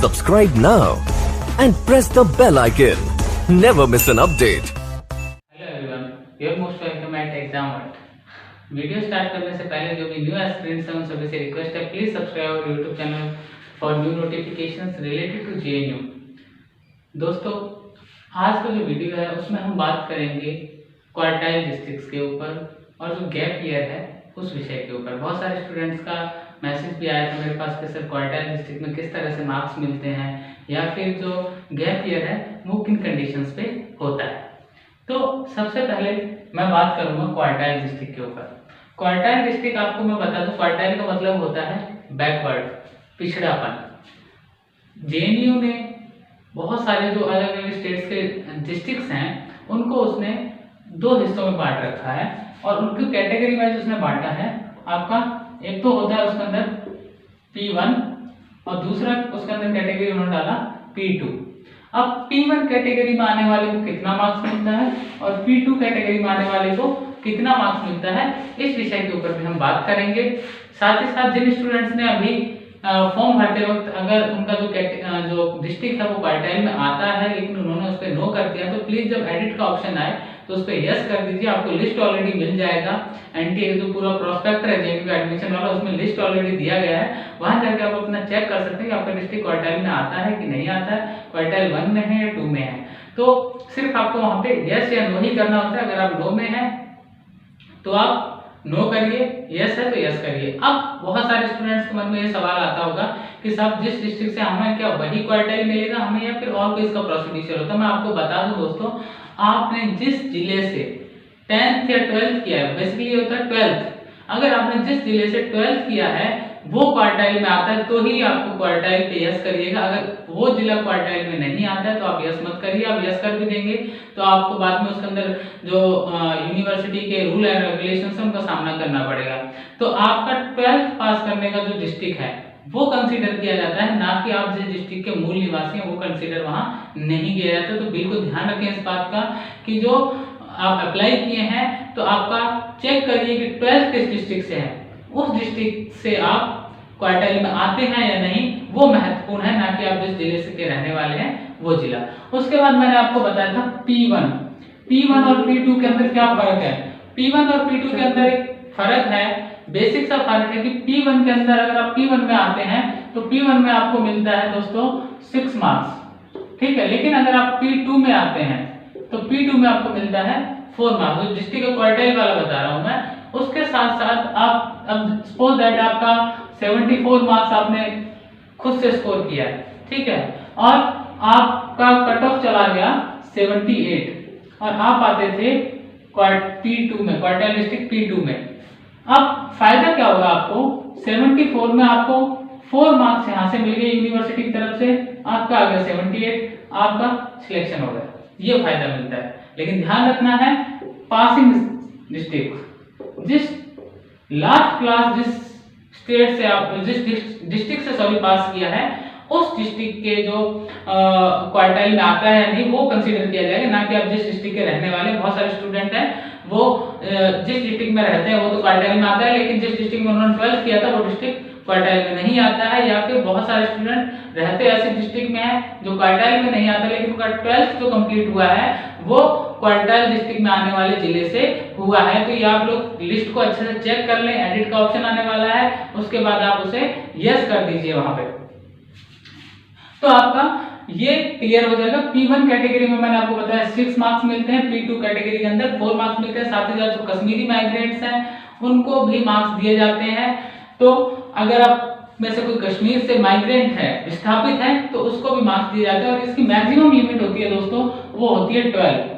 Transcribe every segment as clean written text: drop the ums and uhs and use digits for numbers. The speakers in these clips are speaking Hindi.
Subscribe now and press the bell icon. Never miss an update. Hello everyone, you are most welcome at exam world. Video start करने से पहले जो भी न्यू एस्पिरेंट्स हैं उन सभी से रिक्वेस्ट है, please subscribe our YouTube channel for new notifications related to JNU. दोस्तों, आज का जो वीडियो है उसमें हम बात करेंगे क्वार्टाइल डिस्ट्रिक्ट्स के ऊपर और जो गैप ईयर है उस विषय के ऊपर। बहुत सारे स्टूडेंट्स का मैसेज भी आया था मेरे पास कि सर क्वार्टाइल डिस्ट्रिक्ट में किस तरह से मार्क्स मिलते हैं या फिर जो गैप ईयर है वो किन कंडीशंस पे होता है। तो सबसे पहले मैं बात करूंगा क्वार्टाइल डिस्ट्रिक्ट के ऊपर। क्वार्टाइल डिस्ट्रिक्ट आपको मैं बता दूं, क्वार्टाइल का मतलब होता है बैकवर्ड, पिछड़ापन। जेएनयू ने बहुत सारे जो अलग अलग स्टेट्स के डिस्ट्रिक्ट्स हैं उनको उसने दो हिस्सों में बांट रखा है और उनको कैटेगरी वाइज उसने बांटा है। आपका एक तो होता है उसके अंदर P1 और दूसरा उसके अंदर कैटेगरी उन्होंने डाला P2। अब P1 कैटेगरी में आने वाले को कितना मार्क्स मिलता है और P2 कैटेगरी में आने वाले को कितना मार्क्स मिलता है, इस विषय के ऊपर भी हम बात करेंगे। साथ ही साथ जिन स्टूडेंट्स ने अभी फॉर्म भरते वक्त अगर उनका जो डिस्ट्रिक्ट है वो क्वार्टाइल में आता है लेकिन उन्होंने उस पर नो कर दिया तो प्लीज जब एडिट का ऑप्शन आए तो उस पर यस कर दीजिए। आपको लिस्ट ऑलरेडी मिल जाएगा। एनटीए जो पूरा प्रोस्पेक्टर है जेएनयू एडमिशन वाला उसमें लिस्ट ऑलरेडी दिया गया है, वहां जाकर आप अपना चेक कर सकते हैं कि आपका डिस्ट्रिक्ट क्वार्टाइल में आता है कि नहीं आता है, क्वार्टाइल 1 में है या 2 में है। तो सिर्फ आपको वहां पे यस या नो ही करना होता है। अगर आप नो में है तो आप नो करिए, यस है तो यस करिए। अब बहुत सारे स्टूडेंट्स के मन में ये सवाल आता होगा कि साहब जिस डिस्ट्रिक्ट से हमें क्या वही क्वार्टाइल मिलेगा हमें या फिर और कोई इसका प्रोसीड्यूर होता है। मैं आपको बता दूं दोस्तों, आपने जिस जिले से 10th या 12th किया है, बेसिकली होता है 12th, अगर आपने जिस जिले से 12th किया है वो क्वार्टाइल में आता है तो ही आपको क्वार्टाइल पे यस करिएगा। अगर वो जिला क्वार्टाइल में नहीं आता है तो आप यस मत करिए। आप यस कर भी देंगे तो आपको बाद में उसके अंदर जो यूनिवर्सिटी के रूल एंड रेगुलेशन है उनका सामना करना पड़ेगा। तो आपका 12th पास करने का जो डिस्ट्रिक्ट है वो कंसीडर किया जाता है, ना कि आप जिस डिस्ट्रिक्ट के मूल निवासी हैं वो कंसीडर वहां नहीं किया जाता। तो बिल्कुल ध्यान रखें इस बात का कि जो आप अप्लाई किए हैं तो आपका चेक करिए कि 12th किस डिस्ट्रिक्ट से है, उस डिस्ट्रिक्ट से आप क्वार्टाइल में आते हैं या नहीं, वो महत्वपूर्ण है, ना कि आप जिस जिले से के रहने वाले हैं वो जिला। उसके बाद मैंने आपको बताया था P1 और P2 के अंदर क्या फर्क है। P1 और P2 के अंदर एक फर्क है, बेसिक सा फर्क है कि P1 के अंदर अगर आप P1 में आते हैं तो P1 में आपको मिलता है दोस्तों 6 मार्क्स, ठीक है। लेकिन अगर आप P2 में आते हैं तो P2 में आपको मिलता है 4 मार्क्स। जो डिस्ट्रिक्ट का क्वार्टाइल वाला बता रहा हूं मैं, उसके साथ साथ आप अब सपोज दैट आपका 74 मार्क्स आपने खुद से स्कोर किया है, ठीक है, और आपका कट ऑफ चला गया 78 और आप आते थे P2 में, क्वार्टाइल डिस्ट्रिक्ट P2 में। अब फायदा क्या होगा आपको, 74 में आपको 4 मार्क्स यहां से मिल गए यूनिवर्सिटी की तरफ से, आपका आ गया 78, आपका सिलेक्शन हो गया, ये फायदा मिलता है। लेकिन ध्यान रखना है पासिंग डिस्ट्रिक्ट, जिस लास्ट क्लास जिस स्टेट से आप जिस डिस्ट्रिक्ट से सॉरी पास किया है उस डिस्ट्रिक्ट के जो क्वार्टाइल में आता है नहीं वो कंसीडर किया जाएगा, ना कि आप जिस डिस्ट्रिक्ट के रहने वाले। बहुत सारे स्टूडेंट हैं वो जिस डिस्ट्रिक्ट में रहते हैं वो तो क्वार्टाइल में आता है, लेकिन जिस डिस्ट्रिक्ट में उन्होंने 12th किया था वो डिस्ट्रिक्ट क्वार्टाइल में नहीं आता है। या फिर बहुत सारे स्टूडेंट रहते ऐसे डिस्ट्रिक्ट में है जो क्वार्टाइल में नहीं आता लेकिन उनका 12th जो कंप्लीट हुआ है वो क्वार्टाइल डिस्ट्रिक्ट में आने वाले जिले से हुआ है। तो ये आप लोग लिस्ट को अच्छे से चेक कर लें, एडिट का ऑप्शन आने वाला है, उसके बाद आप उसे यस कर दीजिए वहां पे, तो आपका ये क्लियर हो जाएगा। P1 कैटेगरी में मैंने आपको बताया 6 मार्क्स मिलते हैं, P2 कैटेगरी के अंदर 4 मार्क्स मिलते हैं। साथ ही साथ जो कश्मीरी माइग्रेंट्स हैं उनको भी मार्क्स दिए जाते हैं। तो अगर आप में से कोई कश्मीर से माइग्रेंट है, विस्थापित है, तो उसको भी मार्क्स दिए जाते हैं और इसकी मैक्सिमम लिमिट होती है दोस्तों, वो होती है 12।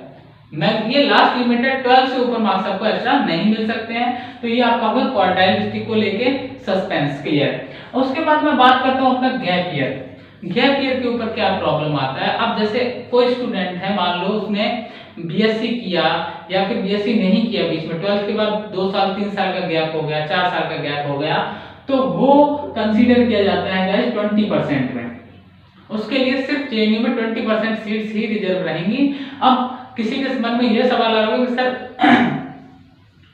ये लास्ट लिमिट है, 12 से ऊपर मार्क्स आपको एक्स्ट्रा नहीं मिल सकते हैं। तो ये आपका होगा क्वार्टाइल डिस्ट्रिक्ट को लेके सस्पेंस क्लियर। उसके बाद मैं बात करता हूं अपना गैप ईयर। गैप ईयर के ऊपर क्या प्रॉब्लम आता है। अब जैसे कोई स्टूडेंट है, मान लो उसने बीएससी किया या फिर बीएससी नहीं किया, बीच में 12th के बाद 2 साल 3 साल का गैप हो गया, 4 साल का गैप हो गया, तो वो कंसीडर किया जाता है गाइस 20% में। उसके लिए सिर्फ जेएनयू में 20% सीट्स ही रिजर्व रहेंगी। अब किसी के मन में यह सवाल आ रहा होगा कि सर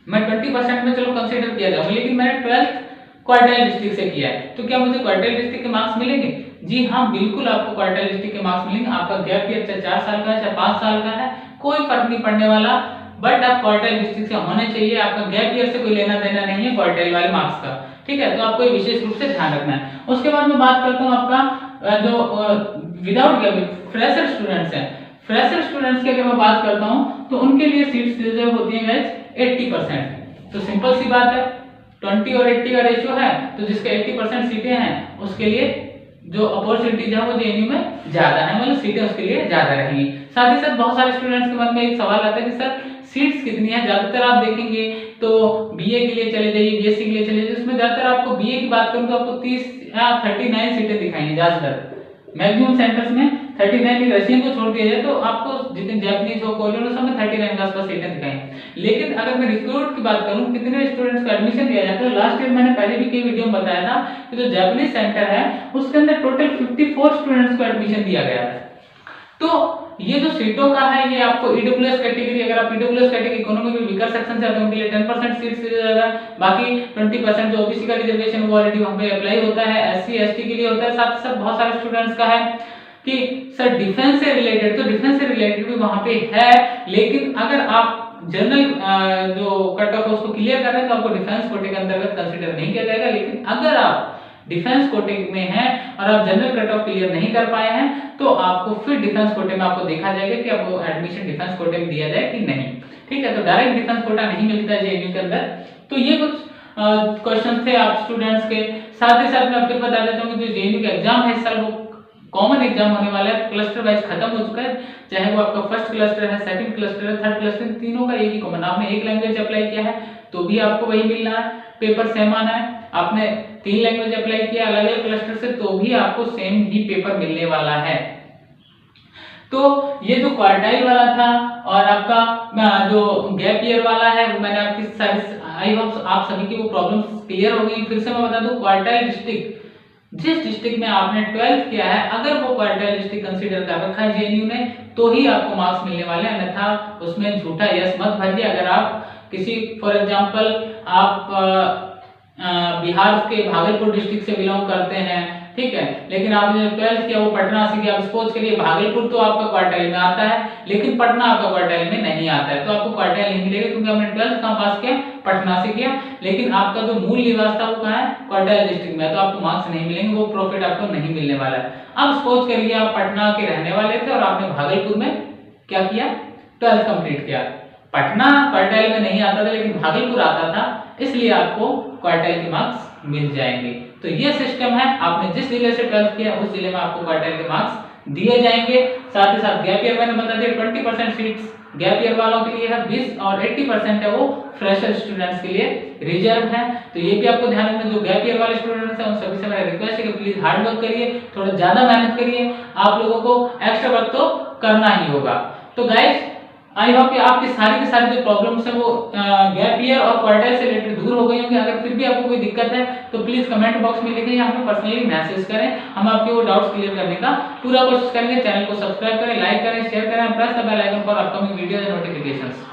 मैं 20% में चलो कंसीडर किया जाऊंगा लेकिन मैंने 12th क्वार्टाइल डिस्ट्रिक्ट से किया है तो क्या मुझे क्वार्टाइल डिस्ट्रिक्ट के मार्क्स मिलेंगे? जी हाँ, बिल्कुल आपको क्वार्टाइल डिस्ट्रिक्ट के मार्क्स मिलेंगे। आपका गैप ईयर चाहे 4 साल का है, चाहे 5 साल का है, कोई फर्क नहीं पड़ने वाला, बट आप क्वार्टाइल डिस्ट्रिक्ट से होने चाहिए। आपका गैप ईयर से कोई लेना देना नहीं है क्वार्टाइल वाले मार्क्स का, ठीक है। तो आपको ये विशेष रूप से ध्यान रखना है। उसके बाद मैं बात करता हूँ आपका जो विदाउट गैप फ्रेशर स्टूडेंट्स हैं। फ्रेशर स्टूडेंट्स की अगर मैं बात करता हूँ तो उनके लिए सीट्स रिजर्व होती है गाइस 80%। तो सिंपल सी बात है, 20 और 80 का रेशियो है, तो जिसके 80% सीटें हैं उसके लिए जो अपॉर्चुनिटीज है वो जेएनयू में ज्यादा है, मतलब सीटें उसके लिए ज्यादा रहेंगी। साथ ही साथ बहुत सारे स्टूडेंट्स के मन में एक सवाल आता है कि सर सीट्स कितनी है। ज्यादातर आप देखेंगे तो बीए के लिए चले जाइए, बीएससी के लिए चले जाइए, उसमें ज्यादातर आपको बीए की बात करूं तो आपको 30 या 39 सीटें दिखाई ज्यादातर। मैक्सिमम सेंटर्स में 39, रशियन को छोड़ दिया जाए तो आपको जितने जापानीज हो, कोरियन हो, सब में 39 के आसपास सीटें दिखाई। लेकिन अगर मैं रिक्रूट की बात करूं कितने स्टूडेंट्स को एडमिशन दिया जाता है, लास्ट ईयर मैंने पहले भी कई वीडियो में बताया था कि जो जापानीज सेंटर है उसके अंदर टोटल 54 स्टूडेंट्स को एडमिशन दिया गया है। तो ये जो सीटों का है ये आपको ईडब्ल्यूएस कैटेगरी, अगर आप EWS category economic weaker section से आते हैं उनके लिए 10% सीट्स दिया जाएगा। बाकी 20% जो ओबीसी का रिजर्वेशन वो ऑलरेडी वहां पे अप्लाई होता है, एससी एसटी के लिए होता है। साथ ही साथ बहुत सारे स्टूडेंट्स का है कि सर डिफेंस से रिलेटेड, तो डिफेंस से रिलेटेड भी वहां पे है, लेकिन अगर आप जनरल जो कट ऑफ उसको क्लियर कर रहे हैं तो आपको डिफेंस कोटे के अंतर्गत कंसीडर नहीं किया जाएगा। लेकिन अगर आप डिफेंस कोटे में हैं और आप जनरल कट ऑफ क्लियर नहीं कर पाए हैं तो आपको फिर डिफेंस कोटे में आपको देखा जाएगा कि आपको एडमिशन डिफेंस कोटे में दिया जाए कि नहीं, ठीक है। तो डायरेक्ट डिफेंस कोटा नहीं मिलता है जेएनयू के अंदर। तो ये कुछ क्वेश्चन थे आप स्टूडेंट्स के। साथ ही साथ मैं फिर बता देता हूँ कि जो जेएनयू का एग्जाम है इस साल वो कॉमन एग्जाम होने वाला है, क्लस्टर वाइज खत्म हो चुका है, चाहे वो आपका फर्स्ट क्लस्टर है, सेकंड क्लस्टर है, थर्ड क्लस्टर, तीनों का एक ही कॉमन। आपने एक लैंग्वेज अप्लाई किया है तो भी आपको वही मिलना है, पेपर सेम आना है। आपने 3 लैंग्वेज अप्लाई किया अलग अलग क्लस्टर से तो भी आपको सेम ही पेपर मिलने वाला है। तो ये जो क्वार्टाइल वाला था और आपका जो गैप ईयर वाला है वो मैंने आपकी सारी, आई होप आप सभी की वो प्रॉब्लम्स क्लियर हो गई। फिर से मैं बता दूं, क्वार्टाइल डिस्ट्रिक्ट जिस डिस्ट्रिक्ट में आपने 12th किया है अगर वो क्वार्टाइल डिस्ट्रिक्ट कंसीडर कर रखा है जेएनयू ने तो ही आपको मार्क्स मिलने वाले, अन्यथा उसमें झूठा यस मत भरिए। अगर आप किसी फॉर एग्जांपल आप बिहार के भागलपुर डिस्ट्रिक्ट से बिलोंग करते हैं, ठीक है, लेकिन आपने 12th किया वो पटना से किया, आप सपोज करिए भागलपुर तो आपका क्वार्टाइल में आता है लेकिन पटना आपका क्वार्टाइल में नहीं आता है, तो आपको क्वार्टाइल नहीं मिलेगा क्योंकि आपने 12th कहां पास किया, पटना से किया, लेकिन आपका जो मूल निवास था वो कहां है, क्वार्टाइल डिस्ट्रिक्ट में, तो आपको मार्क्स नहीं मिलेंगे, वो प्रॉफिट आपको नहीं मिलने वाला है। अब सपोज करिए आप पटना के रहने वाले थे और आपने भागलपुर में क्या किया, 12th कंप्लीट किया। पटना क्वार्टाइल में नहीं आता था लेकिन भागलपुर आता था, इसलिए आपको क्वार्टाइल के मार्क्स मिल जाएंगे। तो ये सिस्टम है, आपने जिस जिले से 12th किया उस जिले में आपको क्वार्टाइल के मार्क्स दिए जाएंगे। साथ ही साथ गैप ईयर मैंने बता दिया 20% सीट्स गैप ईयर वालों के लिए है, 20 और 80% है वो फ्रेशर स्टूडेंट्स के लिए रिजर्व है। तो ये भी आपको ध्यान रखना, जो गैप ईयर वाले स्टूडेंट्स हैं उन सभी से मेरा रिक्वेस्ट है कि प्लीज हार्ड वर्क करिए, थोड़ा ज्यादा मेहनत करिए, आप लोगों को एक्स्ट्रा वर्क तो करना ही होगा। तो गाइस आई होप कि आपकी सारी की सारी जो प्रॉब्लम्स है वो गैप ईयर और क्वार्टाइल से रिलेटेड दूर हो गई होंगी। अगर फिर भी आपको कोई दिक्कत है तो प्लीज कमेंट बॉक्स में लिखें या हमें पर्सनली मैसेज करें, हम आपके वो डाउट्स क्लियर करने का पूरा कोशिश करेंगे। चैनल को सब्सक्राइब करें, लाइक करें, शेयर करें, press the bell icon for upcoming videos and notifications.